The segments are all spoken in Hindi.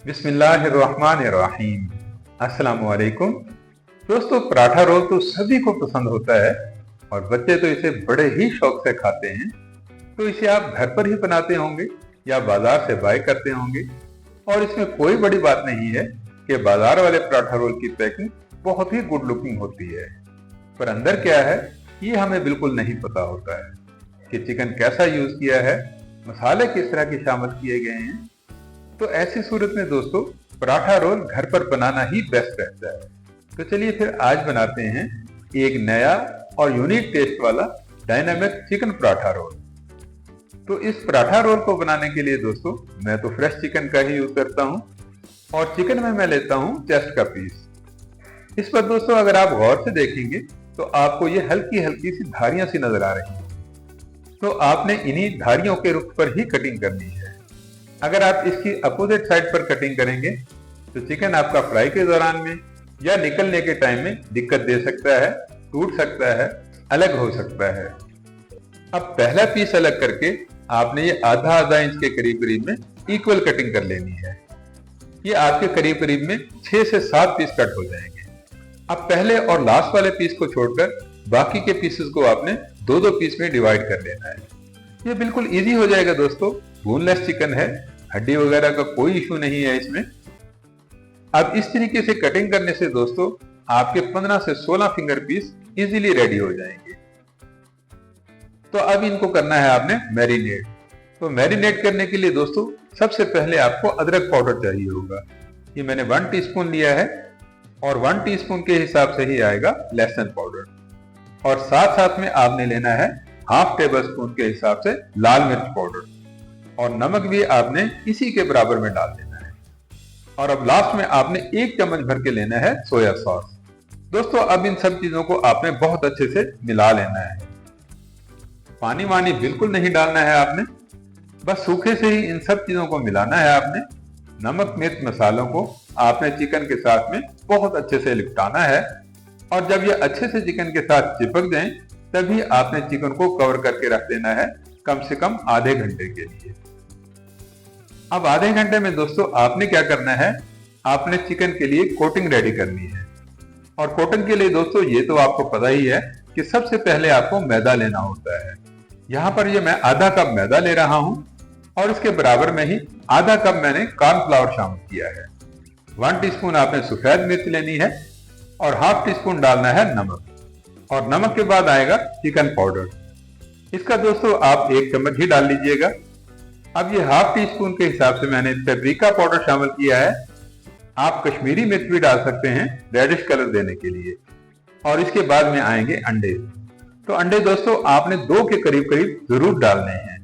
बिस्मिल्लाहिर्रहमानिर्रहीम। अस्सलाम वालेकुम। दोस्तों, पराठा रोल तो सभी को पसंद होता है और बच्चे तो इसे बड़े ही शौक से खाते हैं। तो इसे आप घर पर ही बनाते होंगे या बाजार से बाय करते होंगे। और इसमें कोई बड़ी बात नहीं है कि बाजार वाले पराठा रोल की पैकिंग बहुत ही गुड लुकिंग होती है, पर अंदर क्या है ये हमें बिल्कुल नहीं पता होता है कि चिकन कैसा यूज किया है, मसाले किस तरह के शामिल किए गए हैं। तो ऐसी सूरत में दोस्तों पराठा रोल घर पर बनाना ही बेस्ट रहता है। तो चलिए फिर आज बनाते हैं एक नया और यूनिक टेस्ट वाला डायनामिक चिकन पराठा रोल। तो इस पराठा रोल को बनाने के लिए दोस्तों मैं तो फ्रेश चिकन का ही यूज करता हूं और चिकन में मैं लेता हूं चेस्ट का पीस। इस पर दोस्तों अगर आप गौर से देखेंगे तो आपको ये हल्की हल्की सी धारियां सी नजर आ रही हैं। तो आपने इन्हीं धारियों के रुख पर ही कटिंग करनी है। अगर आप इसकी अपोजिट साइड पर कटिंग करेंगे तो चिकन आपका फ्राई के दौरान में या निकलने के टाइम में दिक्कत दे सकता है, टूट सकता है, अलग हो सकता है। अब पहला पीस अलग करके आपने ये आधा आधा इंच के करीब करीब में इक्वल कटिंग कर लेनी है। ये आपके करीब करीब में 6 से 7 पीस कट हो जाएंगे। अब पहले और लास्ट वाले पीस को छोड़कर बाकी के पीसेस को आपने दो दो पीस में डिवाइड कर लेना है। ये बिल्कुल इजी हो जाएगा दोस्तों। बोनलेस चिकन है, हड्डी वगैरह का कोई इशू नहीं है इसमें। अब इस तरीके से कटिंग करने से दोस्तों आपके 15 से 16 फिंगर पीस इजीली रेडी हो जाएंगे। तो अब इनको करना है आपने मैरिनेट। तो मैरिनेट करने के लिए दोस्तों सबसे पहले आपको अदरक पाउडर चाहिए होगा। ये मैंने 1 टीस्पून लिया है और 1 टीस्पून के हिसाब से ही आएगा लहसुन पाउडर। और साथ साथ में आपने लेना है हाफ टेबल स्पून के हिसाब से लाल मिर्च पाउडर और नमक भी आपने इसी के बराबर में डाल देना है। और अब लास्ट में आपने 1 चम्मच भर के लेना है सोया सॉस। दोस्तों अब इन सब चीजों को आपने बहुत अच्छे से मिला लेना है। पानी वानी बिल्कुल नहीं डालना है आपने, बस सूखे से ही इन सब चीजों को मिलाना है आपने। नमक मिर्च मसालों को आपने चिकन के साथ में बहुत अच्छे से लिपटाना है और जब ये अच्छे से चिकन के साथ चिपक जाएं तभी आपने चिकन को कवर करके रख देना है कम से कम आधे घंटे के लिए। अब आधे घंटे में दोस्तों आपने क्या करना है, आपने चिकन के लिए कोटिंग रेडी करनी है। और कोटिंग के लिए दोस्तों ये तो आपको पता ही है कि सबसे पहले आपको मैदा लेना होता है। यहाँ पर ये मैं आधा कप मैदा ले रहा हूं और इसके बराबर में ही आधा कप मैंने कॉर्नफ्लावर शामिल किया है। 1 टीस्पून आपने सफेद मिर्च लेनी है और हाफ टीस्पून डालना है नमक। और नमक के बाद आएगा चिकन पाउडर। इसका दोस्तों आप 1 चम्मच ही डाल लीजिएगा। अब ये हाफ टी स्पून के हिसाब से मैंने पेपरिका पाउडर शामिल किया है। आप कश्मीरी मिर्च भी डाल सकते हैं रेडिश कलर देने के लिए। और इसके बाद में आएंगे अंडे। तो अंडे दोस्तों आपने 2 के करीब करीब जरूर डालने हैं।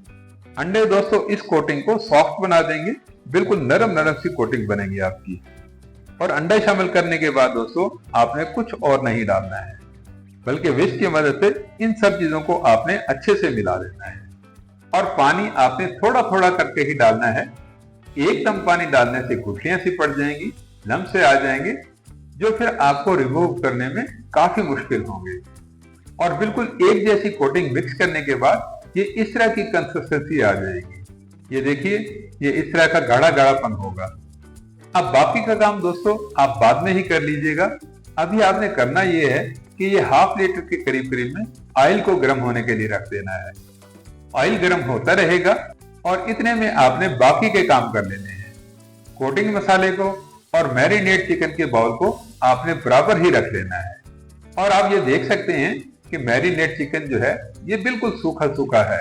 अंडे दोस्तों इस कोटिंग को सॉफ्ट बना देंगे, बिल्कुल नरम नरम सी कोटिंग बनेगी आपकी। और अंडा शामिल करने के बाद दोस्तों आपने कुछ और नहीं डालना है, बल्कि विस्क की मदद से इन सब चीजों को आपने अच्छे से मिला देना है। और पानी आपने थोड़ा थोड़ा करके ही डालना है। एकदम पानी डालने से गुठलियां सी पड़ जाएंगी, लम्ब से आ जाएंगे, जो फिर आपको रिमूव करने में काफी मुश्किल होंगे। और बिल्कुल एक जैसी कोटिंग मिक्स करने के बाद ये इस तरह की कंसिस्टेंसी आ जाएगी। ये देखिए, ये इस तरह का गाढ़ा गाढ़ापन होगा। अब बाकी का काम दोस्तों आप बाद में ही कर लीजिएगा। अभी आपने करना ये है कि ये हाफ लीटर के करीब करीब में ऑयल को गर्म होने के लिए रख देना है। ऑयल गर्म होता रहेगा और इतने में आपने बाकी के काम कर लेने हैं। कोटिंग मसाले को और मैरिनेट चिकन के बाउल को आपने बराबर ही रख लेना है। और आप ये देख सकते हैं कि मैरिनेट चिकन जो है ये बिल्कुल सूखा सूखा है,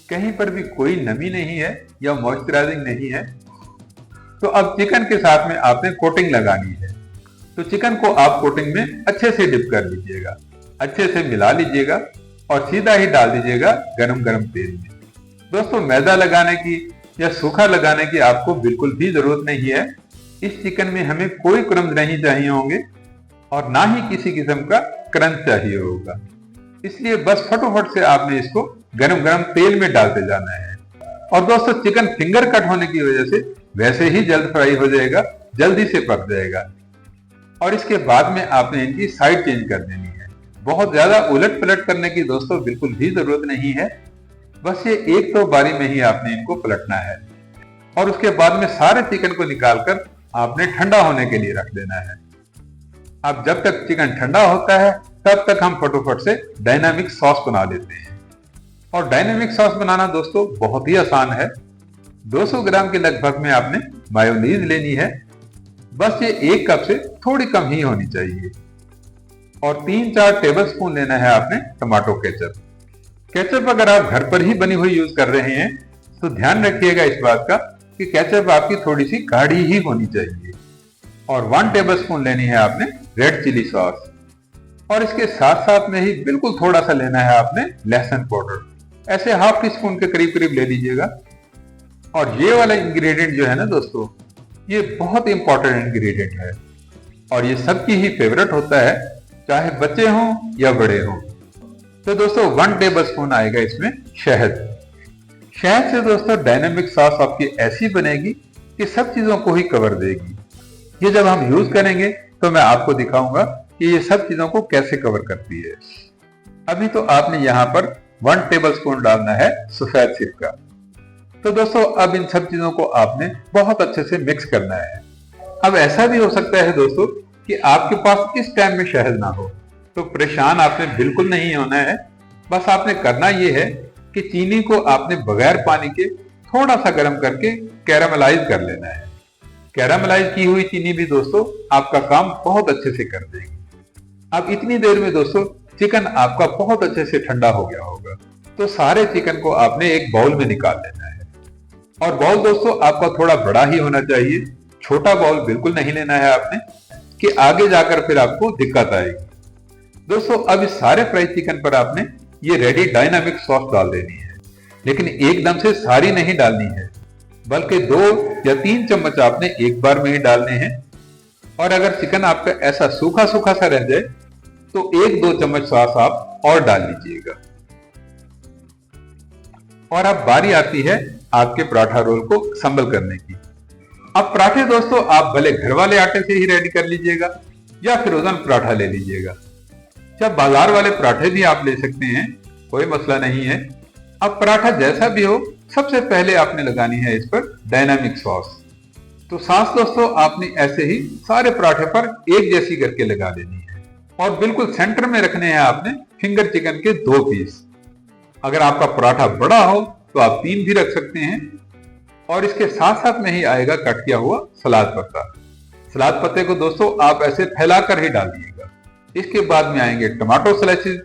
कहीं पर भी कोई नमी नहीं है या मॉइस्चराइजिंग नहीं है। तो अब चिकन के साथ में आपने कोटिंग लगानी है। तो चिकन को आप कोटिंग में अच्छे से डिप कर लीजिएगा, अच्छे से मिला लीजिएगा और सीधा ही डाल दीजिएगा गरम गरम तेल में। दोस्तों मैदा लगाने की या सूखा लगाने की आपको बिल्कुल भी जरूरत नहीं है। इस चिकन में हमें कोई क्रम्स नहीं चाहिए होंगे और ना ही किसी किस्म का क्रंच चाहिए होगा। इसलिए बस फटोफट से आपने इसको गरम गरम तेल में डालते जाना है। और दोस्तों चिकन फिंगर कट होने की वजह से वैसे ही जल्द फ्राई हो जाएगा, जल्दी से पक जाएगा। और इसके बाद में आपने इनकी साइड चेंज कर देनी है। बहुत ज्यादा उलट पलट करने की दोस्तों बिल्कुल भी जरूरत नहीं है, बस ये एक तो बारी में ही आपने इनको पलटना है। और उसके बाद में सारे चिकन को निकालकर आपने ठंडा होने के लिए रख देना है। अब जब तक चिकन ठंडा होता है तब तक हम फटाफट से डायनामिक सॉस बना लेते हैं। और डायनामिक सॉस बनाना दोस्तों बहुत ही आसान है। 200 ग्राम के लगभग में आपने मायोनीज लेनी है। बस ये 1 कप से थोड़ी कम ही होनी चाहिए। और 3-4 टेबल स्पून लेना है आपने टमाटो केचप। केचप अगर आप घर पर ही बनी हुई यूज कर रहे हैं तो ध्यान रखिएगा इस बात का कि केचप आपकी थोड़ी सी गाढ़ी ही होनी चाहिए। और 1 टेबल स्पून लेनी है आपने रेड चिली सॉस। और इसके साथ साथ में ही बिल्कुल थोड़ा सा लेना है आपने लहसुन पाउडर, ऐसे ½ टी स्पून के करीब करीब ले लीजिएगा। और ये वाला इंग्रेडिएंट जो है ना दोस्तों, ये बहुत इंपॉर्टेंट इंग्रेडिएंट है और ये सबकी ही फेवरेट होता है, चाहे बच्चे हों या बड़े हों। तो दोस्तों 1 टेबल स्पून आएगा इसमें शहद। शहद से दोस्तों डायनामिक सॉस आपकी ऐसी बनेगी कि सब चीजों को ही कवर देगी। ये जब हम यूज करेंगे तो मैं आपको दिखाऊंगा कि ये सब चीजों को कैसे कवर करती है। अभी तो आपने यहाँ पर 1 टेबल स्पून डालना है सफेद सिरका। तो दोस्तों अब इन सब चीजों को आपने बहुत अच्छे से मिक्स करना है। अब ऐसा भी हो सकता है दोस्तों कि आपके पास इस टाइम में शहद ना हो, तो परेशान आपने बिल्कुल नहीं होना है। बस आपने करना यह है कि चीनी को आपने बगैर पानी के थोड़ा सा गर्म करके कैरामलाइज कर लेना है। कैरामलाइज की हुई चीनी भी दोस्तों आपका काम बहुत अच्छे से कर देगी। अब इतनी देर में दोस्तों चिकन आपका बहुत अच्छे से ठंडा हो गया होगा। तो सारे चिकन को आपने एक बाउल में निकाल लेना है। और बाउल दोस्तों आपका थोड़ा बड़ा ही होना चाहिए, छोटा बाउल बिल्कुल नहीं लेना है आपने, कि आगे जाकर फिर आपको दिक्कत आएगी। दोस्तों अब इस सारे फ्राई चिकन पर आपने ये रेडी डायनामिक सॉस डाल देनी है, लेकिन एकदम से सारी नहीं डालनी है, बल्कि 2 या 3 चम्मच आपने एक बार में ही डालने हैं। और अगर चिकन आपका ऐसा सूखा सूखा सा रह जाए तो 1-2 चम्मच सॉस आप और डाल लीजिएगा। और अब बारी आती है आपके पराठा रोल को संबल करने की। अब पराठे दोस्तों आप भले घर वाले आटे से ही रेडी कर लीजिएगा या फ्रोजन पराठा ले लीजिएगा, या बाजार वाले पराठे भी आप ले सकते हैं, कोई मसला नहीं है। अब पराठा जैसा भी हो, सबसे पहले आपने लगानी है इस पर डायनामिक सॉस। तो सॉस दोस्तों आपने ऐसे ही सारे पराठे पर एक जैसी करके लगा देनी है। और बिल्कुल सेंटर में रखने हैं आपने फिंगर चिकन के 2 पीस। अगर आपका पराठा बड़ा हो तो आप 3 भी रख सकते हैं। और इसके साथ साथ में ही आएगा कट किया हुआ सलाद पत्ता। सलाद पत्ते को दोस्तों आप ऐसे फैलाकर ही डाल दीजिएगा। इसके बाद में आएंगे टमाटो स्लाइसेस,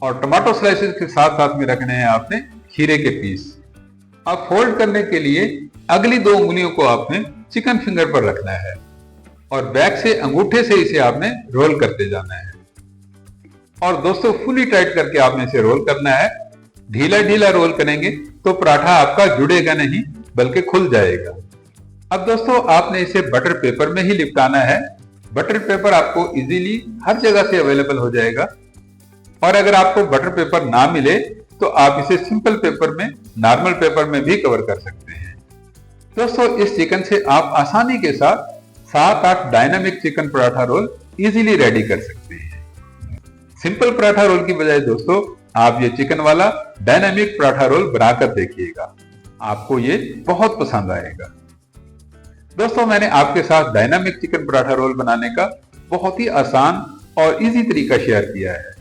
और टमाटो स्लाइसेस के साथ साथ में रखने हैं आपने खीरे के पीस। अब फोल्ड करने के लिए अगली 2 उंगलियों को आपने चिकन फिंगर पर रखना है और बैक से अंगूठे से इसे आपने रोल करते जाना है। और दोस्तों फुली टाइट करके आपने इसे रोल करना है। ढीला ढीला रोल करेंगे तो पराठा आपका जुड़ेगा नहीं बल्कि खुल जाएगा। अब दोस्तों आपने इसे बटर पेपर में ही लिपटाना है। बटर पेपर आपको इजीली हर जगह से अवेलेबल हो जाएगा। और अगर आपको बटर पेपर ना मिले तो आप इसे सिंपल पेपर में, नॉर्मल पेपर में भी कवर कर सकते हैं। दोस्तों इस चिकन से आप आसानी के साथ 7-8 dynamic chicken paratha roll easily ready कर सकते हैं। सिंपल पराठा रोल की बजाय दोस्तों आप ये चिकन वाला डायनामिक पराठा रोल बनाकर देखिएगा, आपको ये बहुत पसंद आएगा। दोस्तों मैंने आपके साथ डायनामिक चिकन पराठा रोल बनाने का बहुत ही आसान और इजी तरीका शेयर किया है।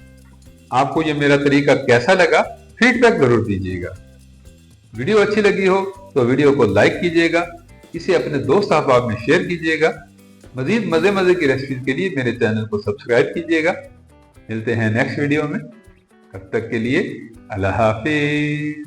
आपको ये मेरा तरीका कैसा लगा फीडबैक जरूर दीजिएगा। वीडियो अच्छी लगी हो तो वीडियो को लाइक कीजिएगा, इसे अपने दोस्त अहबाब में शेयर कीजिएगा। मजीद मजे की रेसिपीज के लिए मेरे चैनल को सब्सक्राइब कीजिएगा। मिलते हैं नेक्स्ट वीडियो में, तब तक के लिए अल्लाह हाफिज।